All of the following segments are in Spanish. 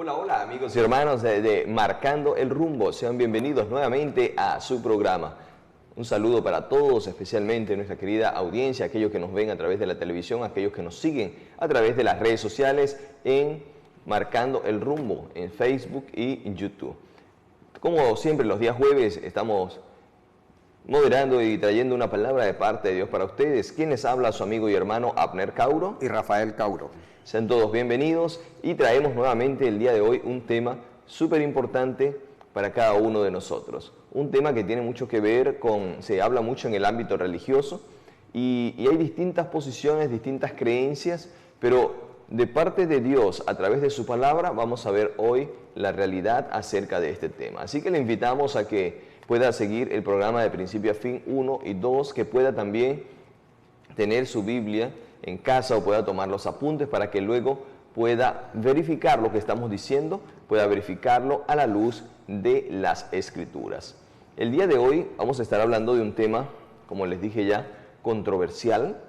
Hola, hola amigos y hermanos de Marcando el Rumbo, sean bienvenidos nuevamente a su programa. Un saludo para todos, especialmente nuestra querida audiencia, aquellos que nos ven a través de la televisión, aquellos que nos siguen a través de las redes sociales en Marcando el Rumbo, en Facebook y en YouTube. Como siempre, los días jueves estamos moderando y trayendo una palabra de parte de Dios para ustedes. ¿Quién les habla? Su amigo y hermano Abner Cauro y Rafael Cauro. Sean todos bienvenidos y traemos nuevamente el día de hoy un tema súper importante para cada uno de nosotros. Un tema que tiene mucho que ver se habla mucho en el ámbito religioso y hay distintas posiciones, distintas creencias, pero de parte de Dios, a través de su palabra, vamos a ver hoy la realidad acerca de este tema. Así que le invitamos a que pueda seguir el programa de principio a fin 1 y 2, que pueda también tener su Biblia en casa o pueda tomar los apuntes para que luego pueda verificar lo que estamos diciendo, pueda verificarlo a la luz de las Escrituras. El día de hoy vamos a estar hablando de un tema, como les dije ya, controversial,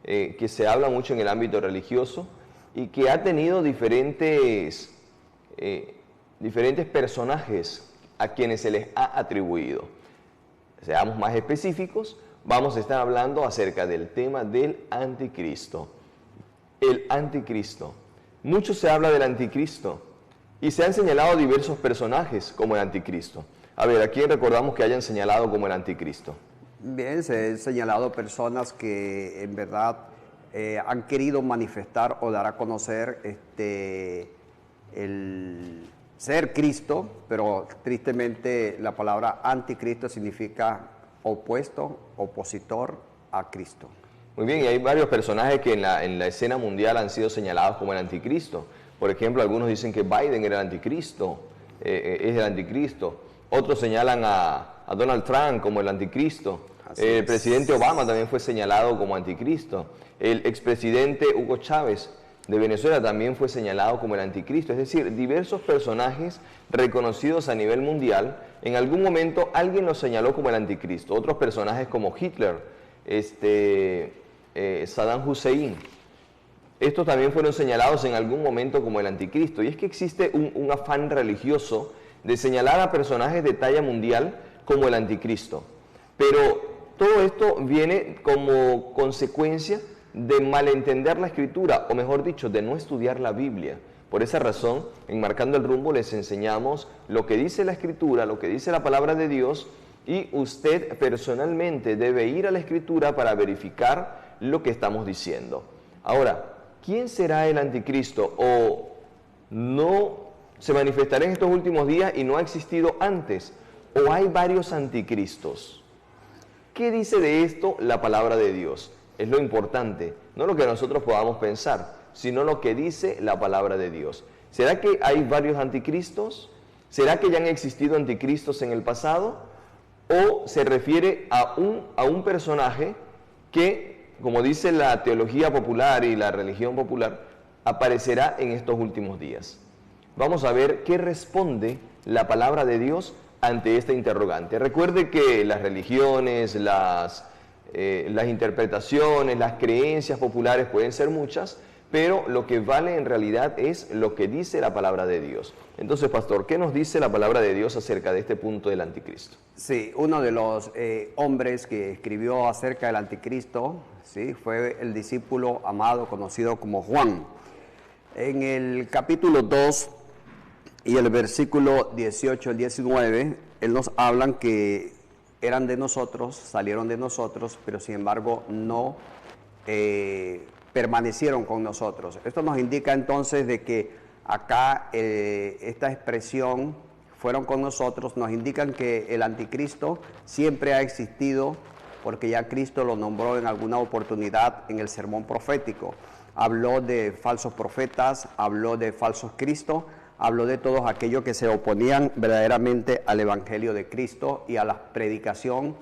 que se habla mucho en el ámbito religioso y que ha tenido diferentes personajes a quienes se les ha atribuido. Seamos más específicos, vamos a estar hablando acerca del tema del anticristo. El anticristo. Mucho se habla del anticristo y se han señalado diversos personajes como el anticristo. A ver, ¿a quién recordamos que hayan señalado como el anticristo? Bien, se han señalado personas que en verdad han querido manifestar o dar a conocer el ser Cristo, pero tristemente la palabra anticristo significa opuesto, opositor a Cristo. Muy bien, y hay varios personajes que en la escena mundial han sido señalados como el anticristo. Por ejemplo, algunos dicen que Biden era el anticristo, es el anticristo. Otros señalan a Donald Trump como el anticristo. El presidente Obama también fue señalado como anticristo. El expresidente Hugo Chávez de Venezuela también fue señalado como el anticristo. Es decir, diversos personajes reconocidos a nivel mundial, en algún momento alguien los señaló como el anticristo. Otros personajes como Hitler, Saddam Hussein, estos también fueron señalados en algún momento como el anticristo. Y es que existe un afán religioso de señalar a personajes de talla mundial como el anticristo. Pero todo esto viene como consecuencia de malentender la Escritura, o mejor dicho, de no estudiar la Biblia. Por esa razón, en Marcando el Rumbo les enseñamos lo que dice la Escritura, lo que dice la palabra de Dios, y usted personalmente debe ir a la Escritura para verificar lo que estamos diciendo. Ahora, ¿quién será el anticristo? ¿O no se manifestará en estos últimos días y no ha existido antes? ¿O hay varios anticristos? ¿Qué dice de esto la palabra de Dios? Es lo importante, no lo que nosotros podamos pensar, sino lo que dice la palabra de Dios. ¿Será que hay varios anticristos? ¿Será que ya han existido anticristos en el pasado? ¿O se refiere a un personaje que, como dice la teología popular y la religión popular, aparecerá en estos últimos días? Vamos a ver qué responde la palabra de Dios ante esta interrogante. Recuerde que las religiones, las interpretaciones, las creencias populares pueden ser muchas, pero lo que vale en realidad es lo que dice la palabra de Dios. Entonces, pastor, ¿qué nos dice la palabra de Dios acerca de este punto del anticristo? Sí, uno de los hombres que escribió acerca del anticristo, sí, fue el discípulo amado conocido como Juan. En el capítulo 2 y el versículo 18 al 19, él nos hablan que eran de nosotros, salieron de nosotros, pero sin embargo no permanecieron con nosotros. Esto nos indica entonces de que acá esta expresión, fueron con nosotros, nos indican que el anticristo siempre ha existido, porque ya Cristo lo nombró en alguna oportunidad en el sermón profético. Habló de falsos profetas, habló de falsos cristos, habló de todos aquellos que se oponían verdaderamente al Evangelio de Cristo y a la predicación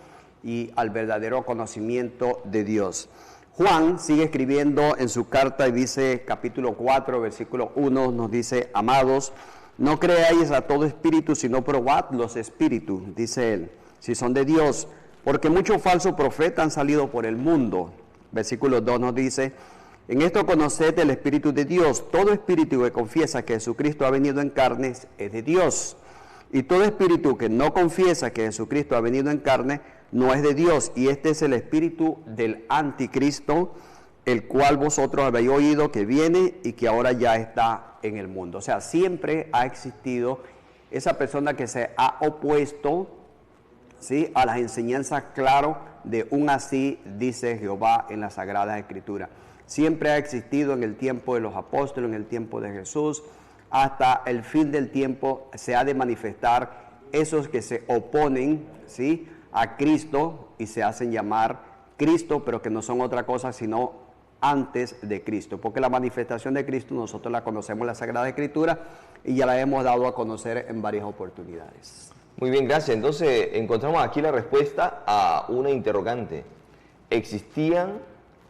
y al verdadero conocimiento de Dios. Juan sigue escribiendo en su carta y dice, capítulo 4, versículo 1, nos dice: amados, no creáis a todo espíritu, sino probad los espíritus, dice él, si son de Dios, porque muchos falsos profetas han salido por el mundo. Versículo 2 nos dice: En esto conoced el Espíritu de Dios. Todo espíritu que confiesa que Jesucristo ha venido en carne es de Dios. Y todo espíritu que no confiesa que Jesucristo ha venido en carne no es de Dios. Y este es el espíritu del anticristo, el cual vosotros habéis oído que viene y que ahora ya está en el mundo. O sea, siempre ha existido esa persona que se ha opuesto, ¿sí?, a las enseñanzas, claro, de un así dice Jehová en las Sagradas Escrituras. Siempre ha existido en el tiempo de los apóstoles, en el tiempo de Jesús, hasta el fin del tiempo se ha de manifestar esos que se oponen, ¿sí?, a Cristo y se hacen llamar Cristo, pero que no son otra cosa sino antes de Cristo, porque la manifestación de Cristo nosotros la conocemos en la Sagrada Escritura y ya la hemos dado a conocer en varias oportunidades. Muy bien, gracias. Entonces encontramos aquí la respuesta a una interrogante. ¿Existían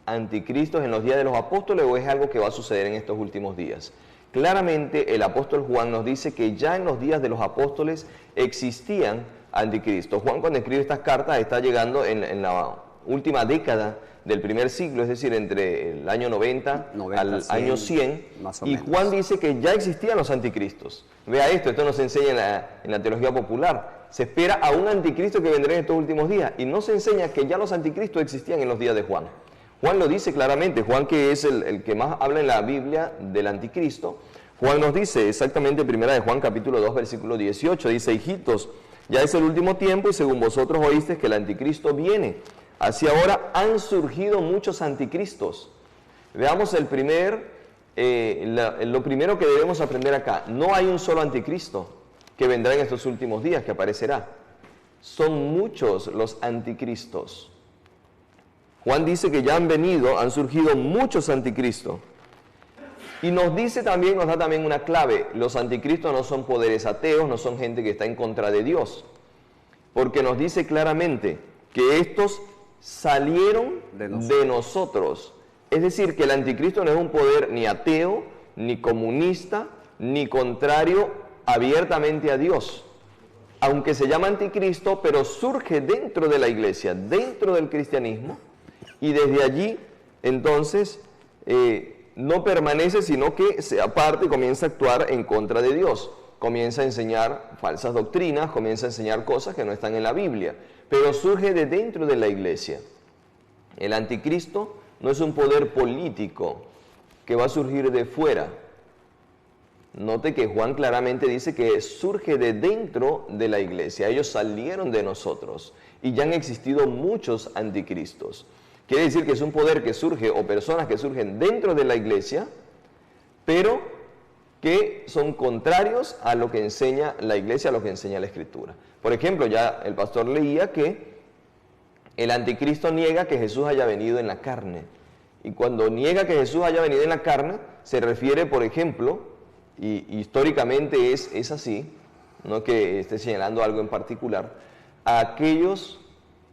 anticristos en los días de los apóstoles o es algo que va a suceder en estos últimos días? Claramente el apóstol Juan nos dice que ya en los días de los apóstoles existían anticristos. Juan, cuando escribe estas cartas, está llegando en la última década del primer siglo, es decir, entre el año 90 al 100, año 100, y Juan dice que ya existían los anticristos. Vea esto nos enseña en la teología popular. Se espera a un anticristo que vendrá en estos últimos días, y no se enseña que ya los anticristos existían en los días de Juan. Juan lo dice claramente, Juan, que es el que más habla en la Biblia del anticristo. Juan nos dice exactamente en 1 de Juan capítulo 2 versículo 18, dice: hijitos, ya es el último tiempo y según vosotros oísteis que el anticristo viene. Así ahora han surgido muchos anticristos. Veamos lo primero que debemos aprender acá. No hay un solo anticristo que vendrá en estos últimos días, que aparecerá. Son muchos los anticristos. Juan dice que ya han surgido muchos anticristos. Y nos da también una clave. Los anticristos no son poderes ateos, no son gente que está en contra de Dios. Porque nos dice claramente que estos salieron de nosotros. Es decir, que el anticristo no es un poder ni ateo, ni comunista, ni contrario abiertamente a Dios. Aunque se llama anticristo, pero surge dentro de la iglesia, dentro del cristianismo, y desde allí, entonces, no permanece, sino que se aparte y comienza a actuar en contra de Dios. Comienza a enseñar falsas doctrinas, comienza a enseñar cosas que no están en la Biblia, pero surge de dentro de la iglesia. El anticristo no es un poder político que va a surgir de fuera. Note que Juan claramente dice que surge de dentro de la iglesia. Ellos salieron de nosotros y ya han existido muchos anticristos. Quiere decir que es un poder que surge, o personas que surgen dentro de la iglesia, pero que son contrarios a lo que enseña la iglesia, a lo que enseña la Escritura. Por ejemplo, ya el pastor leía que el anticristo niega que Jesús haya venido en la carne. Y cuando niega que Jesús haya venido en la carne, se refiere, por ejemplo, y históricamente es así, no que esté señalando algo en particular, a aquellos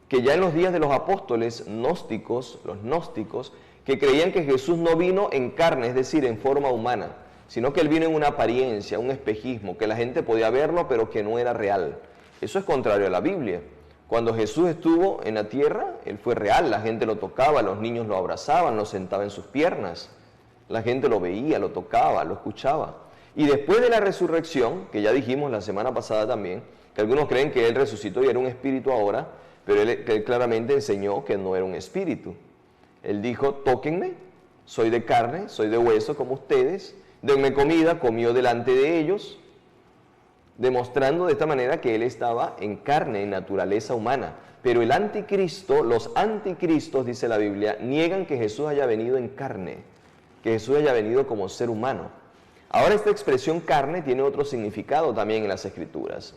que ya en los días de los apóstoles gnósticos, los gnósticos, que creían que Jesús no vino en carne, es decir, en forma humana, sino que Él vino en una apariencia, un espejismo, que la gente podía verlo, pero que no era real. Eso es contrario a la Biblia. Cuando Jesús estuvo en la tierra, Él fue real, la gente lo tocaba, los niños lo abrazaban, lo sentaban en sus piernas, la gente lo veía, lo tocaba, lo escuchaba. Y después de la resurrección, que ya dijimos la semana pasada también, que algunos creen que Él resucitó y era un espíritu ahora, pero él claramente enseñó que no era un espíritu. Él dijo: tóquenme, soy de carne, soy de hueso como ustedes, denme comida, comió delante de ellos, demostrando de esta manera que Él estaba en carne, en naturaleza humana. Pero el anticristo, los anticristos, dice la Biblia, niegan que Jesús haya venido en carne, que Jesús haya venido como ser humano. Ahora esta expresión carne tiene otro significado también en las Escrituras.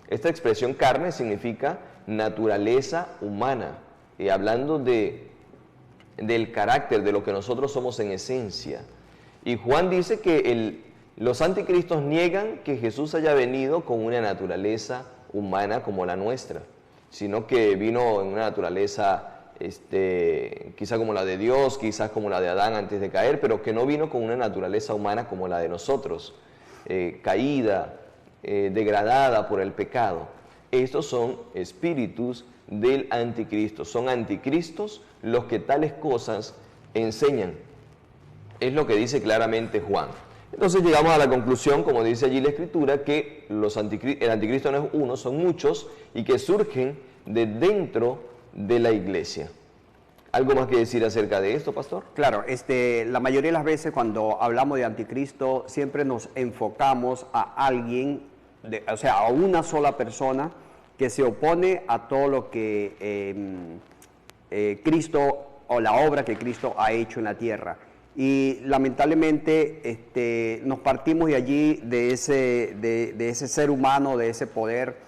Esta expresión carne significa naturaleza humana, y hablando del carácter, de lo que nosotros somos en esencia. Y Juan dice que los anticristos niegan que Jesús haya venido con una naturaleza humana como la nuestra, sino que vino en una naturaleza quizá como la de Dios, quizás como la de Adán antes de caer, pero que no vino con una naturaleza humana como la de nosotros, caída, degradada por el pecado. Estos son espíritus del anticristo, son anticristos los que tales cosas enseñan. Es lo que dice claramente Juan. Entonces llegamos a la conclusión, como dice allí la Escritura, que el anticristo no es uno, son muchos, y que surgen de dentro de la iglesia. ¿Algo más que decir acerca de esto, pastor? Claro, la mayoría de las veces cuando hablamos de anticristo siempre nos enfocamos a alguien, o sea, a una sola persona que se opone a todo lo que Cristo o la obra que Cristo ha hecho en la tierra. Y lamentablemente nos partimos de allí, de ese ser humano, de ese poder.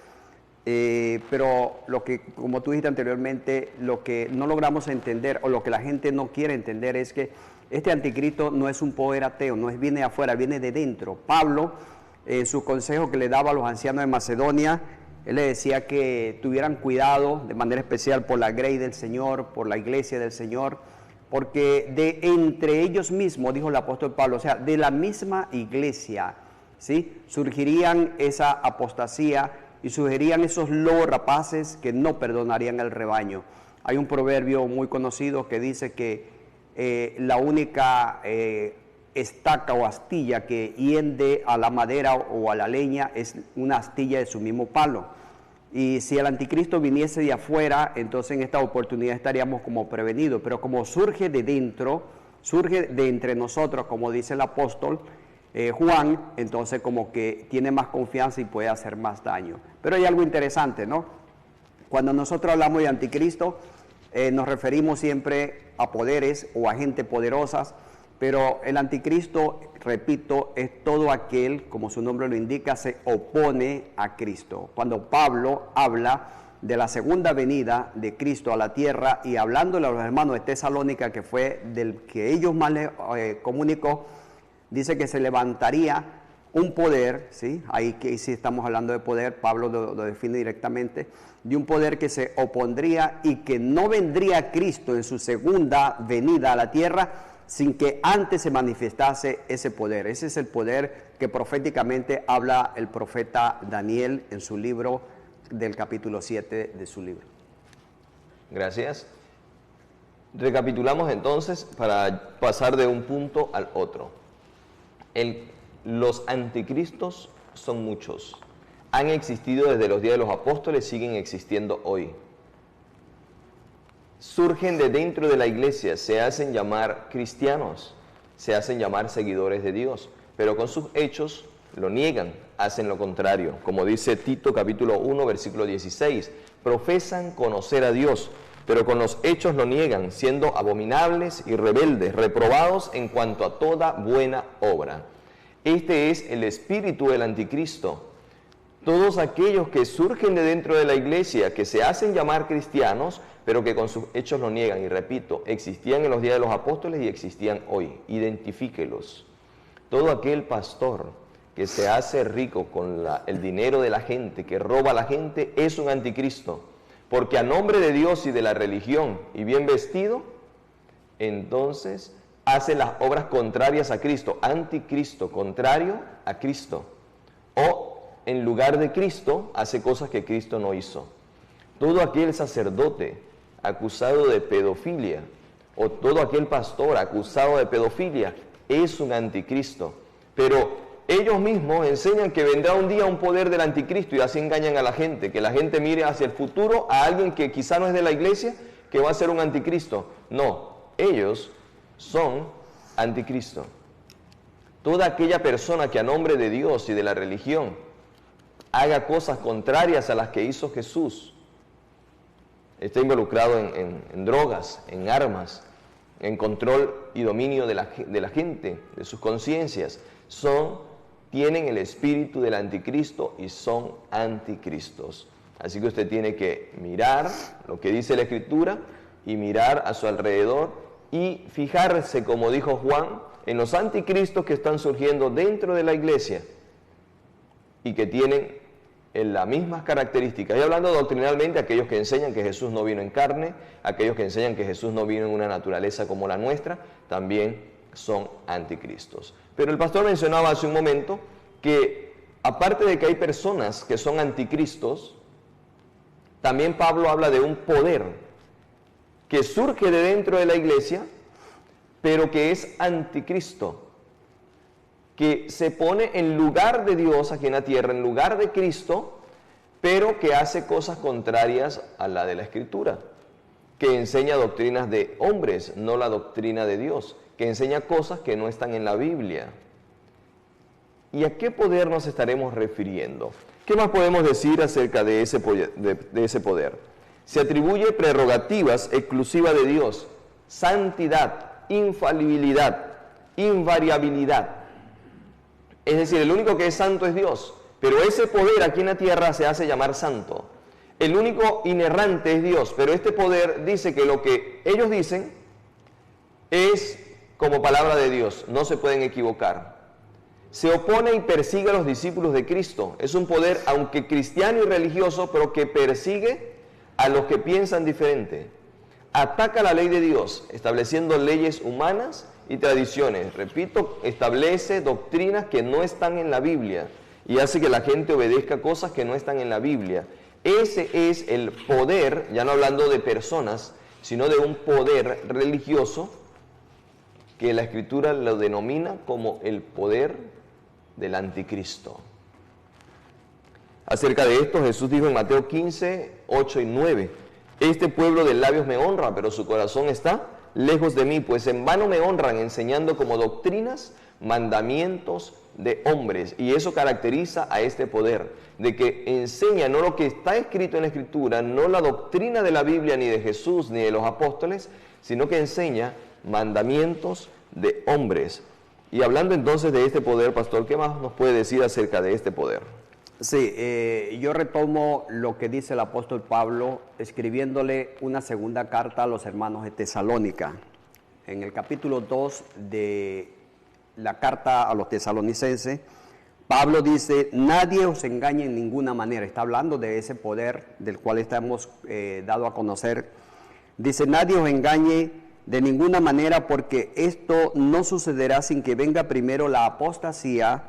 Pero lo que, como tú dijiste anteriormente, lo que no logramos entender o lo que la gente no quiere entender es que este anticristo no es un poder ateo, no viene de afuera, viene de dentro. Pablo, en su consejo que le daba a los ancianos de Macedonia, él le decía que tuvieran cuidado de manera especial por la grey del Señor, por la iglesia del Señor, porque de entre ellos mismos, dijo el apóstol Pablo, o sea, de la misma iglesia, ¿sí?, surgirían esa apostasía y surgirían esos lobos rapaces que no perdonarían el rebaño. Hay un proverbio muy conocido que dice que la única estaca o astilla que hiende a la madera o a la leña es una astilla de su mismo palo. Y si el anticristo viniese de afuera, entonces en esta oportunidad estaríamos como prevenidos. Pero como surge de dentro, surge de entre nosotros, como dice el apóstol Juan, entonces como que tiene más confianza y puede hacer más daño. Pero hay algo interesante, ¿no? Cuando nosotros hablamos de anticristo, nos referimos siempre a poderes o a gente poderosas, pero el anticristo, repito, es todo aquel, como su nombre lo indica, se opone a Cristo. Cuando Pablo habla de la segunda venida de Cristo a la tierra y hablándole a los hermanos de Tesalónica, que fue del que ellos más les comunicó, dice que se levantaría un poder, ¿sí? Ahí que sí estamos hablando de poder, Pablo lo define directamente, de un poder que se opondría y que no vendría Cristo en su segunda venida a la tierra sin que antes se manifestase ese poder. Ese es el poder que proféticamente habla el profeta Daniel en su libro del capítulo 7 de su libro. Gracias. Recapitulamos entonces para pasar de un punto al otro. Los anticristos son muchos. Han existido desde los días de los apóstoles, siguen existiendo hoy. Surgen de dentro de la iglesia, se hacen llamar cristianos, se hacen llamar seguidores de Dios, pero con sus hechos lo niegan, hacen lo contrario. Como dice Tito capítulo 1, versículo 16, profesan conocer a Dios, pero con los hechos lo niegan, siendo abominables y rebeldes, reprobados en cuanto a toda buena obra. Este es el espíritu del anticristo. Todos aquellos que surgen de dentro de la iglesia, que se hacen llamar cristianos, pero que con sus hechos lo niegan. Y repito, existían en los días de los apóstoles y existían hoy. Identifíquelos. Todo aquel pastor que se hace rico con el dinero de la gente, que roba a la gente, es un anticristo. Porque a nombre de Dios y de la religión y bien vestido, entonces hace las obras contrarias a Cristo. Anticristo, contrario a Cristo. O en lugar de Cristo, hace cosas que Cristo no hizo. Todo aquel sacerdote acusado de pedofilia o todo aquel pastor acusado de pedofilia es un anticristo. Pero ellos mismos enseñan que vendrá un día un poder del anticristo y así engañan a la gente, que la gente mire hacia el futuro a alguien que quizá no es de la iglesia, que va a ser un anticristo. No, ellos son anticristo. Toda aquella persona que a nombre de Dios y de la religión haga cosas contrarias a las que hizo Jesús, está involucrado en drogas, en armas, en control y dominio de la gente, de sus conciencias, tienen el espíritu del anticristo y son anticristos. Así que usted tiene que mirar lo que dice la Escritura y mirar a su alrededor y fijarse, como dijo Juan, en los anticristos que están surgiendo dentro de la iglesia y que tienen las mismas características. Y hablando doctrinalmente, aquellos que enseñan que Jesús no vino en carne, aquellos que enseñan que Jesús no vino en una naturaleza como la nuestra, también son anticristos. Pero el pastor mencionaba hace un momento que aparte de que hay personas que son anticristos, también Pablo habla de un poder que surge de dentro de la iglesia pero que es anticristo, que se pone en lugar de Dios aquí en la tierra, en lugar de Cristo, pero que hace cosas contrarias a la de la Escritura, que enseña doctrinas de hombres, no la doctrina de Dios, que enseña cosas que no están en la Biblia. ¿Y a qué poder nos estaremos refiriendo? ¿Qué más podemos decir acerca de ese poder? Se atribuye prerrogativas exclusivas de Dios, santidad, infalibilidad, invariabilidad. Es decir, el único que es santo es Dios, pero ese poder aquí en la tierra se hace llamar santo. El único inerrante es Dios, pero este poder dice que lo que ellos dicen es como palabra de Dios, no se pueden equivocar. Se opone y persigue a los discípulos de Cristo. Es un poder, aunque cristiano y religioso, pero que persigue a los que piensan diferente. Ataca la ley de Dios, estableciendo leyes humanas y tradiciones. Repito, establece doctrinas que no están en la Biblia y hace que la gente obedezca cosas que no están en la Biblia. Ese es el poder, ya no hablando de personas, sino de un poder religioso que la Escritura lo denomina como el poder del anticristo. Acerca de esto, Jesús dijo en Mateo 15, 8 y 9, este pueblo de labios me honra, pero su corazón está lejos de mí, pues en vano me honran enseñando como doctrinas mandamientos de hombres. Y eso caracteriza a este poder, de que enseña no lo que está escrito en la Escritura, no la doctrina de la Biblia, ni de Jesús, ni de los apóstoles, sino que enseña mandamientos de hombres. Y hablando entonces de este poder, pastor, ¿qué más nos puede decir acerca de este poder? Sí, yo retomo lo que dice el apóstol Pablo escribiéndole una segunda carta a los hermanos de Tesalónica. En el capítulo 2 de la carta a los tesalonicenses, Pablo dice, nadie os engañe en ninguna manera. Está hablando de ese poder del cual estamos dado a conocer. Dice, nadie os engañe de ninguna manera, porque esto no sucederá sin que venga primero la apostasía,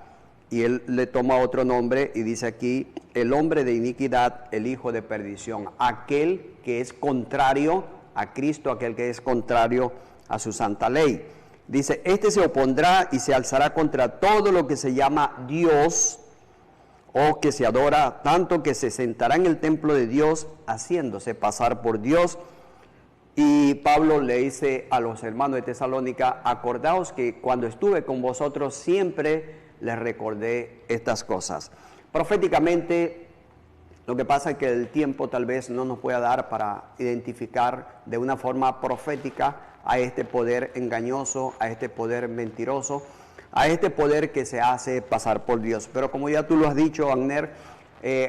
y él le toma otro nombre y dice aquí, el hombre de iniquidad, el hijo de perdición, aquel que es contrario a Cristo, aquel que es contrario a su santa ley. Dice, este se opondrá y se alzará contra todo lo que se llama Dios o que se adora, tanto que se sentará en el templo de Dios haciéndose pasar por Dios. Y Pablo le dice a los hermanos de Tesalónica, acordaos que cuando estuve con vosotros siempre les recordé estas cosas. Proféticamente, lo que pasa es que el tiempo tal vez no nos pueda dar para identificar de una forma profética a este poder engañoso, a este poder mentiroso, a este poder que se hace pasar por Dios. Pero como ya tú lo has dicho, Agner,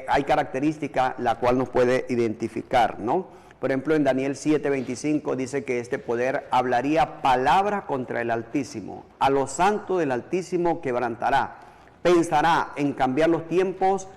hay característica la cual nos puede identificar, ¿no? Por ejemplo, en Daniel 7:25 dice que este poder hablaría palabra contra el Altísimo. A los santos del Altísimo quebrantará. Pensará en cambiar los tiempos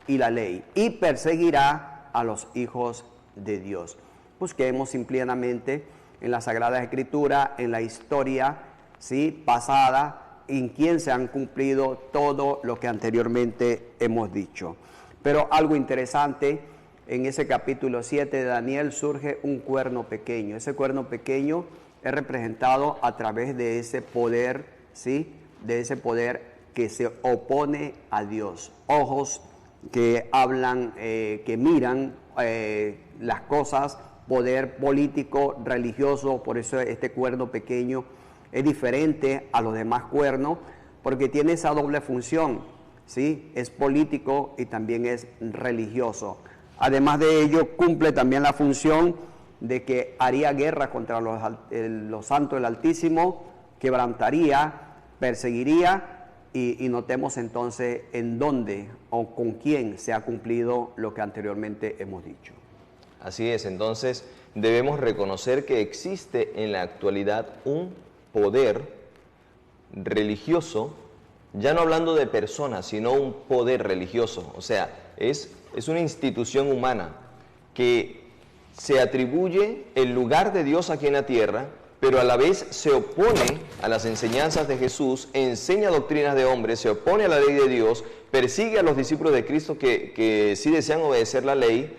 y la ley. Y perseguirá a los hijos de Dios. Busquemos simplemente en la Sagrada Escritura, en la historia, ¿sí?, pasada, en quien se han cumplido todo lo que anteriormente hemos dicho. Pero algo interesante, en ese capítulo 7 de Daniel surge un cuerno pequeño. Ese cuerno pequeño es representado a través de ese poder, ¿sí?, de ese poder que se opone a Dios. Ojos que hablan, que miran las cosas, poder político, religioso. Por eso este cuerno pequeño es diferente a los demás cuernos, porque tiene esa doble función, ¿sí? Es político y también es religioso. Además de ello, cumple también la función de que haría guerra contra los santos del Altísimo, quebrantaría, perseguiría, y notemos entonces en dónde o con quién se ha cumplido lo que anteriormente hemos dicho. Así es, entonces debemos reconocer que existe en la actualidad un poder religioso, ya no hablando de personas, sino un poder religioso, o sea, es una institución humana que se atribuye el lugar de Dios aquí en la tierra, pero a la vez se opone a las enseñanzas de Jesús, enseña doctrinas de hombres, se opone a la ley de Dios, persigue a los discípulos de Cristo que sí desean obedecer la ley,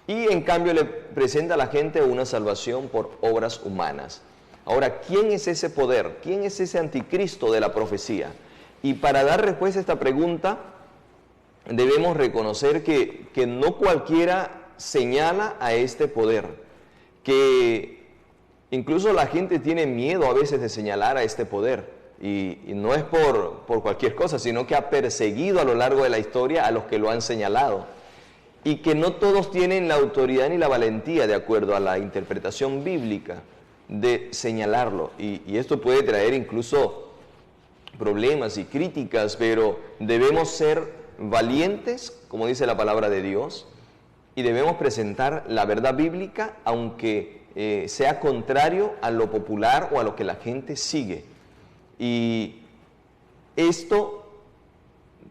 y en cambio le presenta a la gente una salvación por obras humanas. Ahora, ¿quién es ese poder? ¿Quién es ese anticristo de la profecía? Y para dar respuesta a esta pregunta, debemos reconocer que no cualquiera señala a este poder, que incluso la gente tiene miedo a veces de señalar a este poder, y no es por cualquier cosa, sino que ha perseguido a lo largo de la historia a los que lo han señalado, y que no todos tienen la autoridad ni la valentía, de acuerdo a la interpretación bíblica, de señalarlo, y esto puede traer incluso problemas y críticas, pero debemos ser valientes, como dice la palabra de Dios, y debemos presentar la verdad bíblica, aunque sea contrario a lo popular o a lo que la gente sigue. Y esto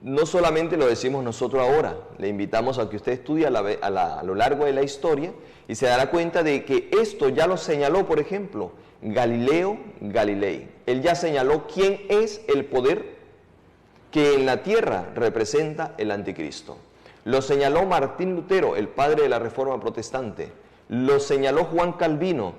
no solamente lo decimos nosotros ahora, le invitamos a que usted estudie a lo largo de la historia y se dará cuenta de que esto ya lo señaló, por ejemplo, Galileo Galilei. Él ya señaló quién es el poder que en la tierra representa el anticristo. Lo señaló Martín Lutero, el padre de la Reforma Protestante. Lo señaló Juan Calvino,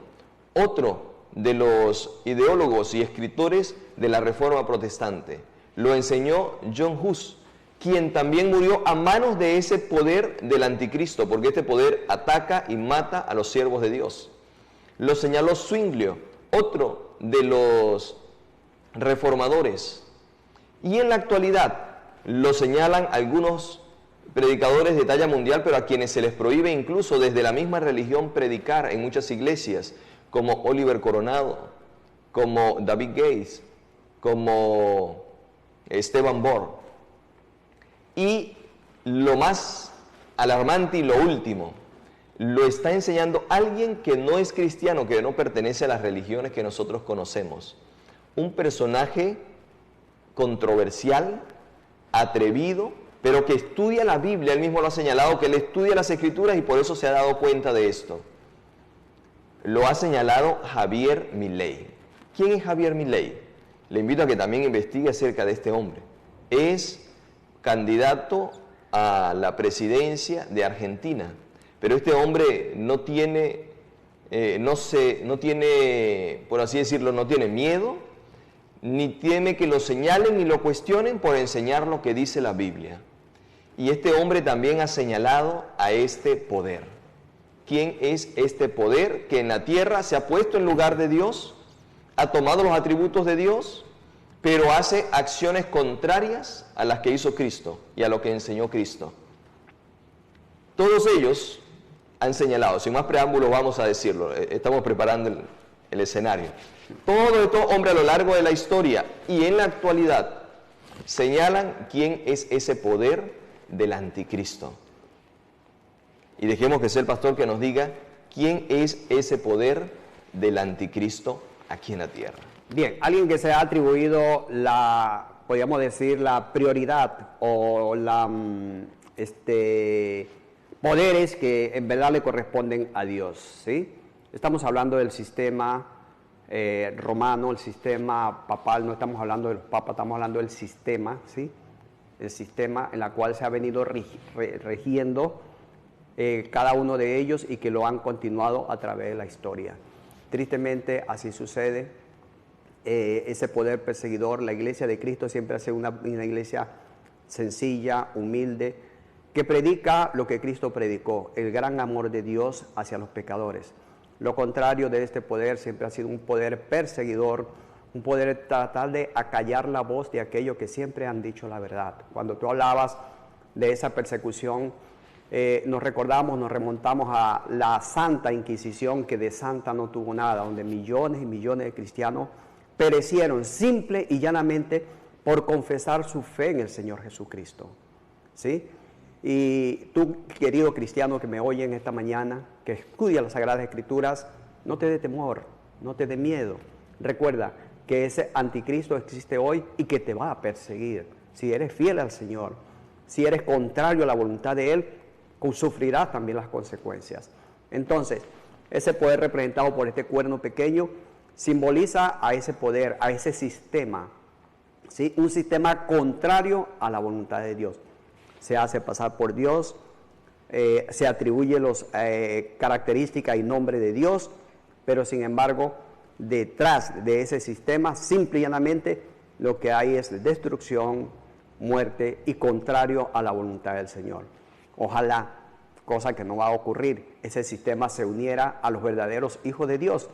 otro de los ideólogos y escritores de la Reforma Protestante. Lo enseñó John Hus, quien también murió a manos de ese poder del anticristo, porque este poder ataca y mata a los siervos de Dios. Lo señaló Zwinglio, otro de los reformadores. Y en la actualidad lo señalan algunos predicadores de talla mundial, pero a quienes se les prohíbe incluso desde la misma religión predicar en muchas iglesias, como Oliver Coronado, como David Gates, como Esteban Borg. Y lo más alarmante y lo último, lo está enseñando alguien que no es cristiano, que no pertenece a las religiones que nosotros conocemos. Un personaje controversial, atrevido, pero que estudia la Biblia. Él mismo lo ha señalado, que él estudia las Escrituras y por eso se ha dado cuenta de esto. Lo ha señalado Javier Milei. ¿Quién es Javier Milei? Le invito a que también investigue acerca de este hombre. Es candidato a la presidencia de Argentina, pero este hombre no tiene, por así decirlo, no tiene miedo, ni teme que lo señalen ni lo cuestionen por enseñar lo que dice la Biblia. Y este hombre también ha señalado a este poder. ¿Quién es este poder que en la tierra se ha puesto en lugar de Dios, ha tomado los atributos de Dios, pero hace acciones contrarias a las que hizo Cristo y a lo que enseñó Cristo? Todos ellos han señalado, sin más preámbulos vamos a decirlo, estamos preparando el escenario. Todos estos hombres a lo largo de la historia y en la actualidad señalan quién es ese poder del anticristo. Y dejemos que sea el pastor que nos diga quién es ese poder del anticristo aquí en la tierra. Bien, alguien que se ha atribuido podríamos decir, la prioridad o poderes que en verdad le corresponden a Dios, ¿sí? Estamos hablando del sistema romano, el sistema papal, no estamos hablando de los papas, estamos hablando del sistema, ¿sí? El sistema en el cual se ha venido regiendo cada uno de ellos y que lo han continuado a través de la historia. Tristemente así sucede. Ese poder perseguidor, la iglesia de Cristo siempre ha sido una iglesia sencilla, humilde, que predica lo que Cristo predicó, el gran amor de Dios hacia los pecadores. Lo contrario de este poder siempre ha sido un poder perseguidor, un poder tratar de acallar la voz de aquellos que siempre han dicho la verdad. Cuando tú hablabas de esa persecución, nos remontamos a la Santa Inquisición, que de santa no tuvo nada, donde millones y millones de cristianos perecieron simple y llanamente por confesar su fe en el Señor Jesucristo, ¿sí? Y tú, querido cristiano que me oye en esta mañana, que estudia las Sagradas Escrituras, no te dé temor, no te dé miedo. Recuerda que ese anticristo existe hoy y que te va a perseguir. Si eres fiel al Señor, si eres contrario a la voluntad de Él, sufrirás también las consecuencias. Entonces, ese poder representado por este cuerno pequeño simboliza a ese poder, a ese sistema, ¿sí? Un sistema contrario a la voluntad de Dios. Se hace pasar por Dios, se atribuye las características y nombre de Dios, pero sin embargo detrás de ese sistema, simple y llanamente lo que hay es destrucción, muerte y contrario a la voluntad del Señor. Ojalá, cosa que no va a ocurrir, ese sistema se uniera a los verdaderos hijos de Dios.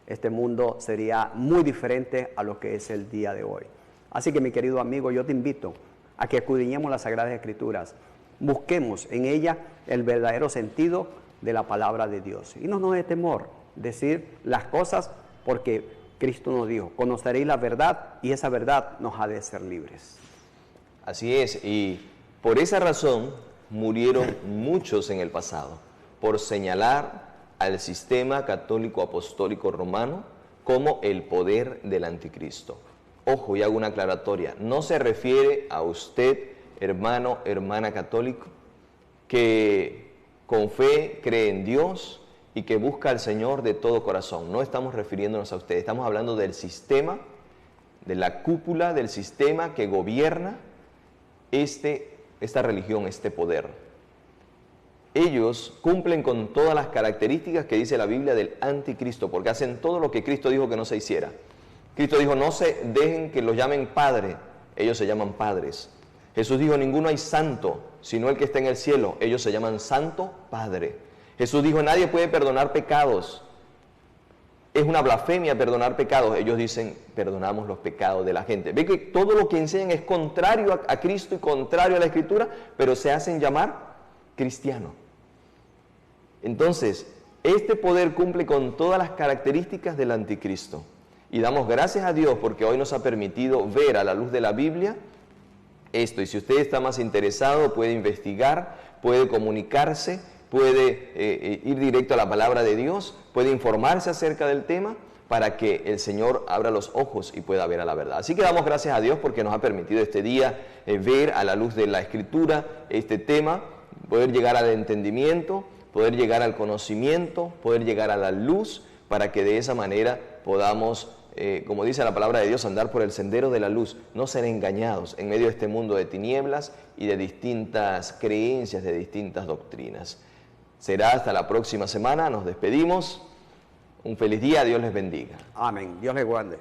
Este mundo sería muy diferente a lo que es el día de hoy. Así que, mi querido amigo, yo te invito a que escudriñemos las Sagradas Escrituras, busquemos en ella el verdadero sentido de la palabra de Dios. Y no nos dé temor decir las cosas, porque Cristo nos dijo, conoceréis la verdad y esa verdad nos ha de ser libres. Así es, y por esa razón murieron muchos en el pasado, por señalar al sistema católico apostólico romano como el poder del anticristo. Ojo, y hago una aclaratoria, no se refiere a usted, hermano, hermana católico, que con fe cree en Dios y que busca al Señor de todo corazón. No estamos refiriéndonos a usted, estamos hablando del sistema, de la cúpula del sistema que gobierna esta religión, este poder. Ellos cumplen con todas las características que dice la Biblia del anticristo, porque hacen todo lo que Cristo dijo que no se hiciera. Cristo dijo, no se dejen que los llamen padre, ellos se llaman padres. Jesús dijo, ninguno hay santo, sino el que está en el cielo, ellos se llaman santo padre. Jesús dijo, nadie puede perdonar pecados. Es una blasfemia perdonar pecados. Ellos dicen, perdonamos los pecados de la gente. Ve que todo lo que enseñan es contrario a Cristo y contrario a la Escritura, pero se hacen llamar cristianos. Entonces, este poder cumple con todas las características del anticristo. Y damos gracias a Dios porque hoy nos ha permitido ver a la luz de la Biblia esto. Y si usted está más interesado, puede investigar, puede comunicarse, puede ir directo a la palabra de Dios, puede informarse acerca del tema para que el Señor abra los ojos y pueda ver a la verdad. Así que damos gracias a Dios porque nos ha permitido este día ver a la luz de la Escritura este tema, poder llegar al entendimiento, poder llegar al conocimiento, poder llegar a la luz, para que de esa manera podamos, como dice la palabra de Dios, andar por el sendero de la luz, no ser engañados en medio de este mundo de tinieblas y de distintas creencias, de distintas doctrinas. Será hasta la próxima semana, nos despedimos. Un feliz día, Dios les bendiga. Amén, Dios les guarde.